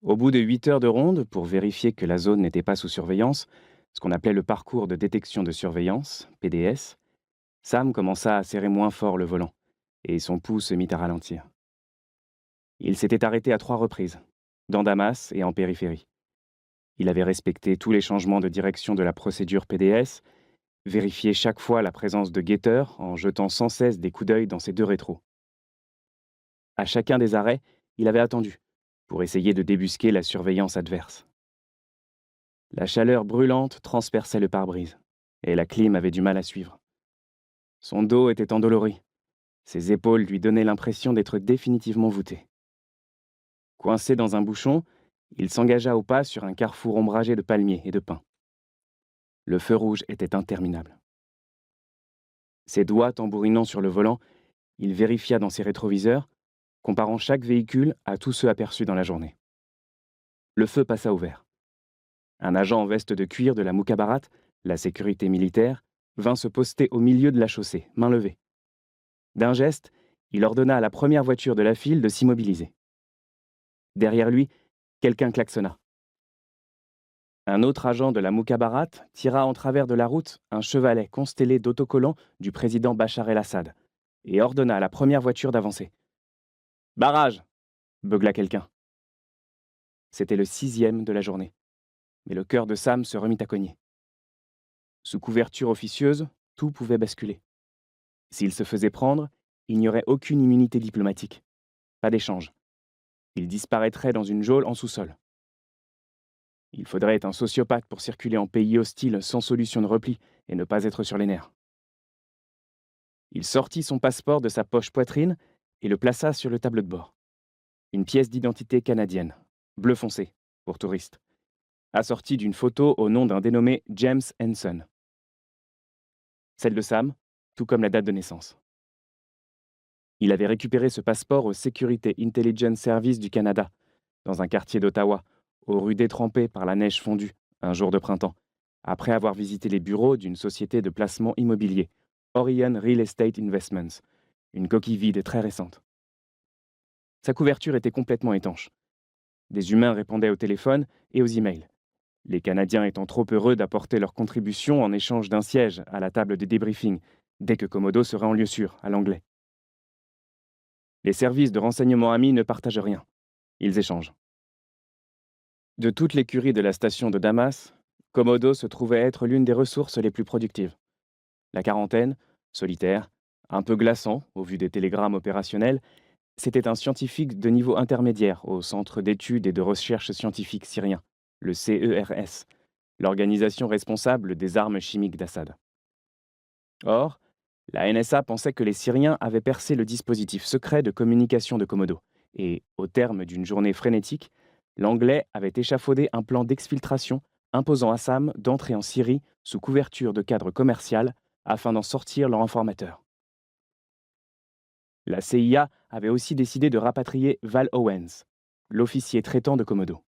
Au bout de 8 heures de ronde, pour vérifier que la zone n'était pas sous surveillance, ce qu'on appelait le parcours de détection de surveillance, PDS, Sam commença à serrer moins fort le volant, et son pouls se mit à ralentir. Il s'était arrêté à 3 reprises, dans Damas et en périphérie. Il avait respecté tous les changements de direction de la procédure PDS, vérifié chaque fois la présence de guetteurs en jetant sans cesse des coups d'œil dans ses deux rétros. À chacun des arrêts, il avait attendu, pour essayer de débusquer la surveillance adverse. La chaleur brûlante transperçait le pare-brise, et la clim avait du mal à suivre. Son dos était endolori, ses épaules lui donnaient l'impression d'être définitivement voûté. Coincé dans un bouchon, il s'engagea au pas sur un carrefour ombragé de palmiers et de pins. Le feu rouge était interminable. Ses doigts tambourinant sur le volant, il vérifia dans ses rétroviseurs, comparant chaque véhicule à tous ceux aperçus dans la journée. Le feu passa au vert. Un agent en veste de cuir de la Mukhabarat, la sécurité militaire, vint se poster au milieu de la chaussée, main levée. D'un geste, il ordonna à la première voiture de la file de s'immobiliser. Derrière lui, quelqu'un klaxonna. Un autre agent de la Mukhabarat tira en travers de la route un chevalet constellé d'autocollants du président Bachar el-Assad et ordonna à la première voiture d'avancer. Barrage beugla quelqu'un. C'était le 6e de la journée, mais le cœur de Sam se remit à cogner. Sous couverture officieuse, tout pouvait basculer. S'il se faisait prendre, il n'y aurait aucune immunité diplomatique. Pas d'échange. Il disparaîtrait dans une geôle en sous-sol. Il faudrait être un sociopathe pour circuler en pays hostile sans solution de repli et ne pas être sur les nerfs. Il sortit son passeport de sa poche poitrine et le plaça sur le tableau de bord. Une pièce d'identité canadienne, bleu foncé, pour touristes, assortie d'une photo au nom d'un dénommé James Henson. Celle de Sam, tout comme la date de naissance. Il avait récupéré ce passeport au Security Intelligence Service du Canada, dans un quartier d'Ottawa, aux rues détrempées par la neige fondue, un jour de printemps, après avoir visité les bureaux d'une société de placement immobilier, Orion Real Estate Investments, une coquille vide très récente. Sa couverture était complètement étanche. Des humains répondaient au téléphone et aux emails, les Canadiens étant trop heureux d'apporter leur contribution en échange d'un siège à la table de débriefing, dès que Komodo serait en lieu sûr, à l'anglais. Les services de renseignement amis ne partagent rien. Ils échangent. De toute l'écurie de la station de Damas, Komodo se trouvait être l'une des ressources les plus productives. La quarantaine, solitaire, un peu glaçant au vu des télégrammes opérationnels, c'était un scientifique de niveau intermédiaire au Centre d'études et de recherche scientifiques syrien, le CERS, l'organisation responsable des armes chimiques d'Assad. Or, la NSA pensait que les Syriens avaient percé le dispositif secret de communication de Komodo, et, au terme d'une journée frénétique, l'Anglais avait échafaudé un plan d'exfiltration imposant à Sam d'entrer en Syrie sous couverture de cadre commercial afin d'en sortir leur informateur. La CIA avait aussi décidé de rapatrier Val Owens, l'officier traitant de Komodo.